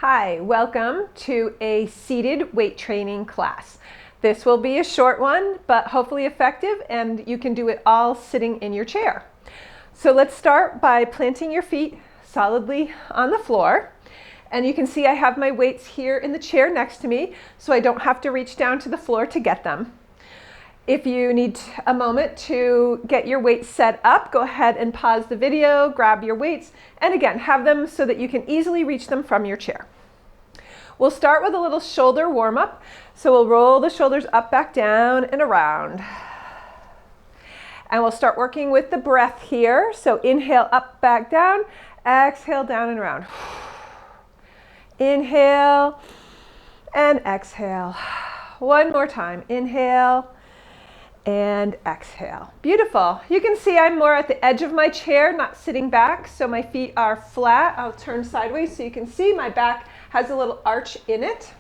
Hi, welcome to a seated weight training class. This will be a short one, but hopefully effective, and you can do it all sitting in your chair. So let's start by planting your feet solidly on the floor. And you can see I have my weights here in the chair next to me, so I don't have to reach down to the floor to get them. If you need a moment to get your weights set up, go ahead and pause the video, grab your weights, and again, have them so that you can easily reach them from your chair. We'll start with a little shoulder warm-up. So we'll roll the shoulders up, back, down, and around. And we'll start working with the breath here. So inhale, up, back, down. Exhale, down and around. Inhale and exhale. One more time. Inhale and exhale. Beautiful. You can see I'm more at the edge of my chair, not sitting back, so my feet are flat. I'll turn sideways so you can see my back has a little arch in it.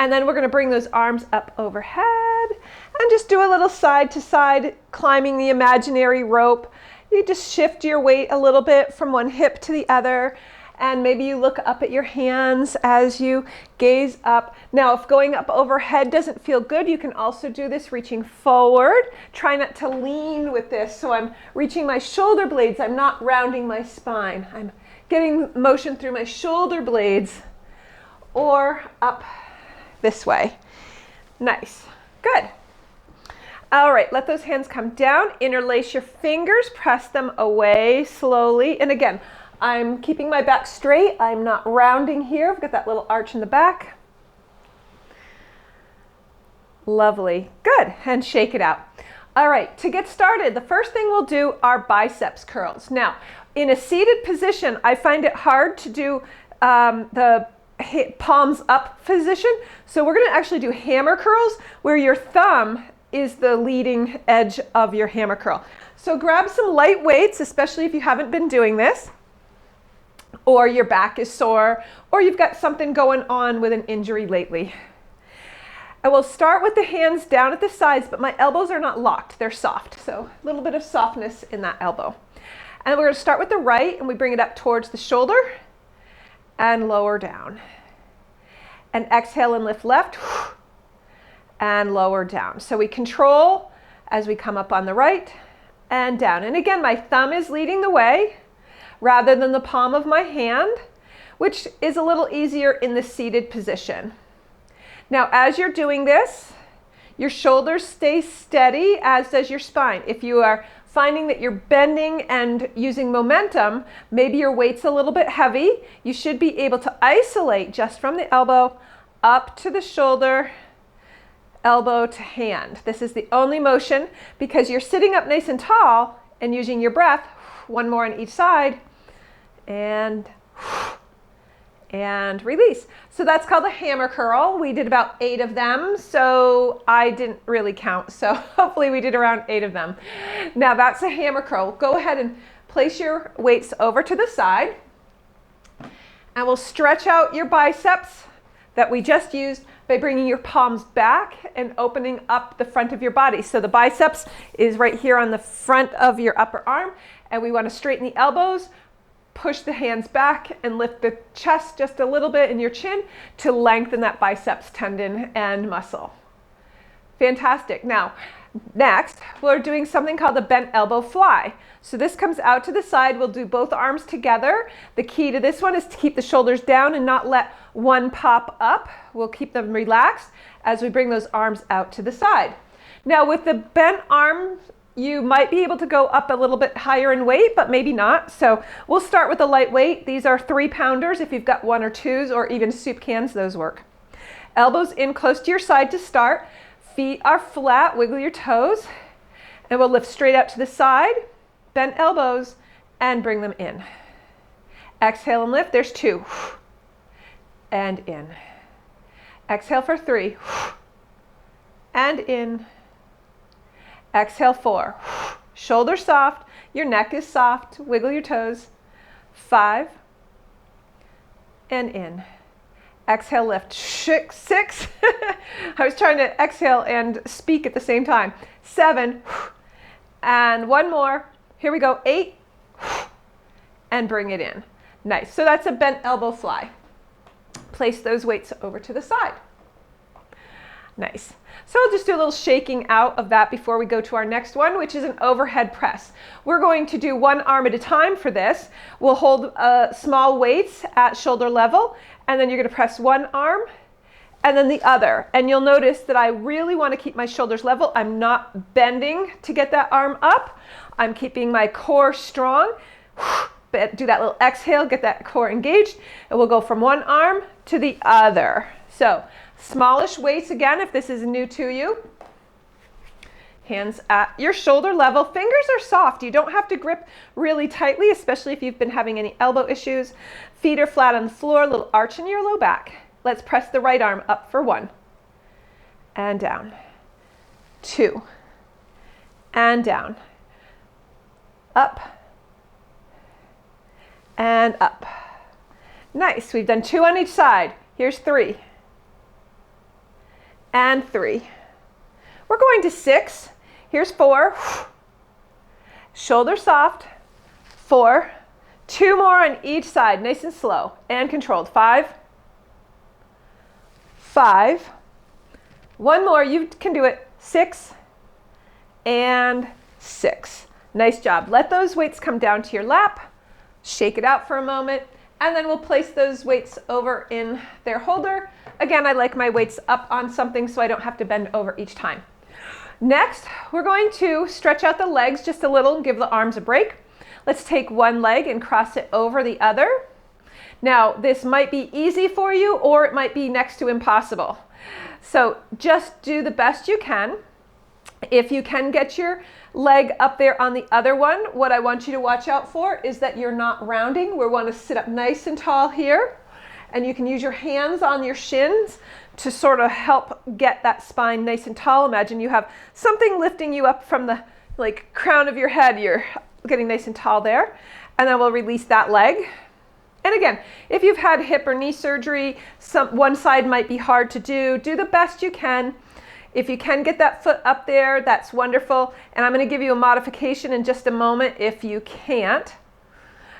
And then we're going to bring those arms up overhead and just do a little side to side, climbing the imaginary rope. You just shift your weight a little bit from one hip to the other. And maybe you look up at your hands as you gaze up. Now, if going up overhead doesn't feel good, you can also do this reaching forward. Try not to lean with this. So I'm reaching my shoulder blades. I'm not rounding my spine. I'm getting motion through my shoulder blades or up this way. Nice. Good. All right, let those hands come down. Interlace your fingers. Press them away slowly. And again, I'm keeping my back straight. I'm not rounding here. I've got that little arch in the back. Lovely. Good. And shake it out. All right, to get started, the first thing we'll do are biceps curls. Now, in a seated position, I find it hard to do the palms up position. So we're going to actually do hammer curls where your thumb is the leading edge of your hammer curl. So grab some light weights, especially if you haven't been doing this, or your back is sore, or you've got something going on with an injury lately. I will start with the hands down at the sides, but my elbows are not locked, they're soft. So a little bit of softness in that elbow. And we're going to start with the right, and we bring it up towards the shoulder and lower down. And exhale and lift left and lower down. So we control as we come up on the right and down. And again, my thumb is leading the way rather than the palm of my hand, which is a little easier in the seated position. Now, as you're doing this, your shoulders stay steady, as does your spine. If you are finding that you're bending and using momentum, maybe your weight's a little bit heavy, you should be able to isolate just from the elbow up to the shoulder, elbow to hand. This is the only motion because you're sitting up nice and tall and using your breath, one more on each side, and release. So that's called a hammer curl. We did about 8 of them, so I didn't really count. So hopefully we did around 8 of them. Now that's a hammer curl. Go ahead and place your weights over to the side, and we'll stretch out your biceps that we just used by bringing your palms back and opening up the front of your body. So the biceps is right here on the front of your upper arm, and we want to straighten the elbows, push the hands back, and lift the chest just a little bit in your chin to lengthen that biceps tendon and muscle. Fantastic. Now, next, we're doing something called the bent elbow fly. So this comes out to the side. We'll do both arms together. The key to this one is to keep the shoulders down and not let one pop up. We'll keep them relaxed as we bring those arms out to the side. Now, with the bent arm, you might be able to go up a little bit higher in weight, but maybe not. So we'll start with a light weight. These are 3-pounders. If you've got 1 or 2s or even soup cans, those work. Elbows in close to your side to start. Feet are flat, wiggle your toes, and we'll lift straight out to the side, bend elbows, and bring them in. Exhale and lift, there's 2, and in. Exhale for 3, and in. Exhale 4, shoulders soft, your neck is soft, wiggle your toes, 5, and in. Exhale, lift, 6. I was trying to exhale and speak at the same time. 7, and one more. Here we go, 8, and bring it in. Nice. So that's a bent elbow fly. place those weights over to the side. Nice. So I'll just do a little shaking out of that before we go to our next one, which is an overhead press. We're going to do one arm at a time for this. We'll hold small weights at shoulder level, and then you're going to press one arm and then the other. And you'll notice that I really want to keep my shoulders level. I'm not bending to get that arm up. I'm keeping my core strong. Do that little exhale, get that core engaged, and we'll go from one arm to the other. So smallish weights again, if this is new to you. Hands at your shoulder level. Fingers are soft. You don't have to grip really tightly, especially if you've been having any elbow issues. Feet are flat on the floor, a little arch in your low back. Let's press the right arm up for 1 and down, 2 and down, up and up. Nice. We've done 2 on each side. Here's 3 and 3. We're going to 6. Here's 4. Shoulder soft. 4. 2 more on each side, nice and slow and controlled. 5. 5. 1 more, you can do it. 6 and 6. Nice job. Let those weights come down to your lap. Shake it out for a moment, and then we'll place those weights over in their holder. Again, I like my weights up on something so I don't have to bend over each time. Next, we're going to stretch out the legs just a little and give the arms a break. Let's take one leg and cross it over the other. Now, this might be easy for you, or it might be next to impossible. So just do the best you can. If you can get your leg up there on the other one, what I want you to watch out for is that you're not rounding. We want to sit up nice and tall here. And you can use your hands on your shins to sort of help get that spine nice and tall. Imagine you have something lifting you up from the crown of your head. You're getting nice and tall there. And then we'll release that leg. And again, if you've had hip or knee surgery, one side might be hard to do. Do the best you can. If you can get that foot up there, that's wonderful. And I'm going to give you a modification in just a moment if you can't.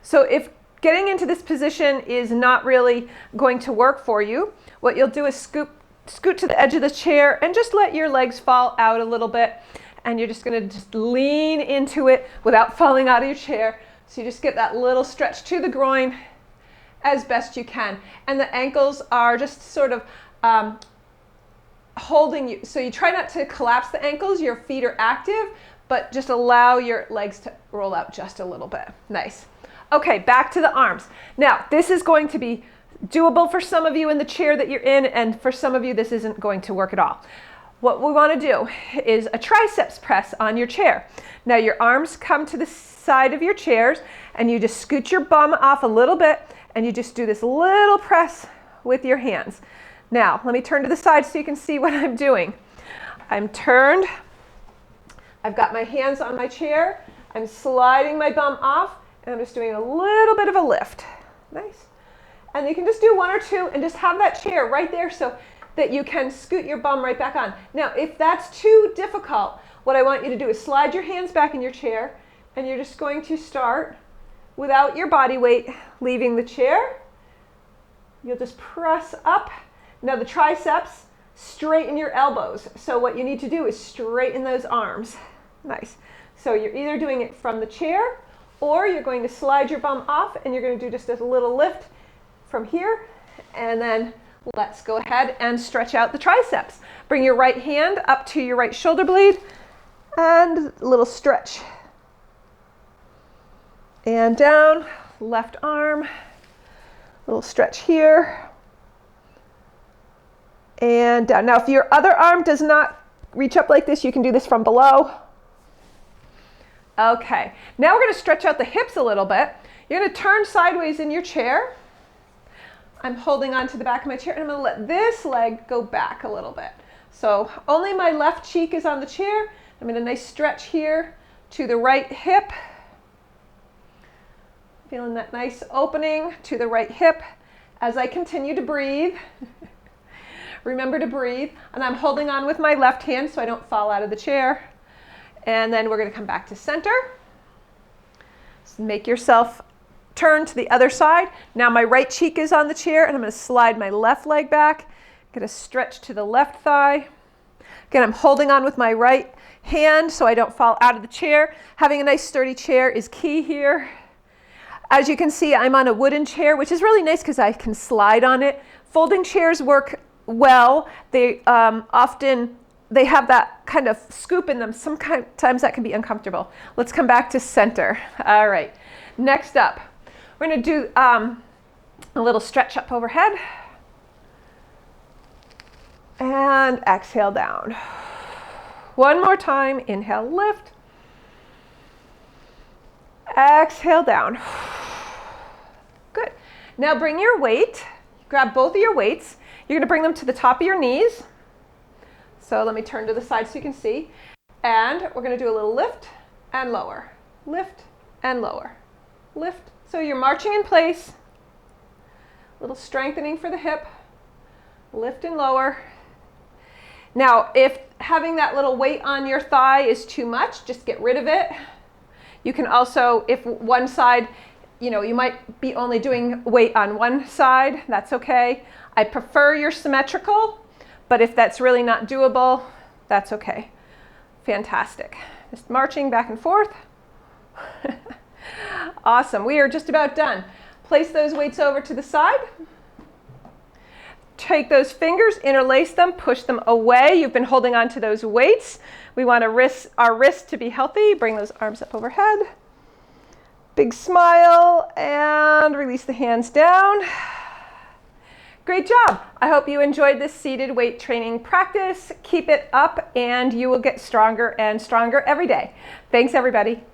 So if getting into this position is not really going to work for you, what you'll do is scoot to the edge of the chair and just let your legs fall out a little bit. And you're just going to just lean into it without falling out of your chair. So you just get that little stretch to the groin as best you can. And the ankles are just sort of holding you. So you try not to collapse the ankles. Your feet are active, but just allow your legs to roll out just a little bit. Nice. Okay, back to the arms. Now, this is going to be doable for some of you in the chair that you're in, and for some of you, this isn't going to work at all. What we want to do is a triceps press on your chair. Now, your arms come to the side of your chairs, and you just scoot your bum off a little bit, and you just do this little press with your hands. Now, let me turn to the side so you can see what I'm doing. I'm turned. I've got my hands on my chair. I'm sliding my bum off, and I'm just doing a little bit of a lift. Nice. And you can just do 1 or 2 and just have that chair right there so that you can scoot your bum right back on. Now, if that's too difficult, what I want you to do is slide your hands back in your chair, and you're just going to start without your body weight leaving the chair. You'll just press up. Now the triceps, straighten your elbows. So what you need to do is straighten those arms. Nice. So you're either doing it from the chair, or you're going to slide your bum off, and you're going to do just a little lift from here, and then let's go ahead and stretch out the triceps. Bring your right hand up to your right shoulder blade, and a little stretch. And down, left arm, little stretch here, and down. Now, if your other arm does not reach up like this, you can do this from below. Okay, now we're going to stretch out the hips a little bit. You're going to turn sideways in your chair. I'm holding on to the back of my chair, and I'm going to let this leg go back a little bit. So only my left cheek is on the chair. I'm in a nice stretch here to the right hip. Feeling that nice opening to the right hip as I continue to breathe. Remember to breathe. And I'm holding on with my left hand so I don't fall out of the chair. And then we're going to come back to center. So make yourself turn to the other side. Now my right cheek is on the chair, and I'm going to slide my left leg back. Get a stretch to the left thigh. Again, I'm holding on with my right hand so I don't fall out of the chair. Having a nice sturdy chair is key here. As you can see, I'm on a wooden chair, which is really nice because I can slide on it. Folding chairs work well. They they have that kind of scoop in them. Sometimes that can be uncomfortable. Let's come back to center. All right. Next up, we're going to do a little stretch up overhead. And exhale down. One more time. Inhale, lift. Exhale down. Good. Now bring your weight. Grab both of your weights. You're going to bring them to the top of your knees. So let me turn to the side so you can see. And we're going to do a little lift and lower. Lift and lower. Lift. So you're marching in place. A little strengthening for the hip. Lift and lower. Now, if having that little weight on your thigh is too much, just get rid of it. You can also, if one side, you might be only doing weight on one side, that's okay. I prefer you're symmetrical, but if that's really not doable, that's okay. Fantastic. Just marching back and forth. Awesome. We are just about done. Place those weights over to the side. Take those fingers, interlace them, push them away. You've been holding on to those weights. We want our wrists to be healthy. Bring those arms up overhead. Big smile and release the hands down. Great job. I hope you enjoyed this seated weight training practice. Keep it up and you will get stronger and stronger every day. Thanks, everybody.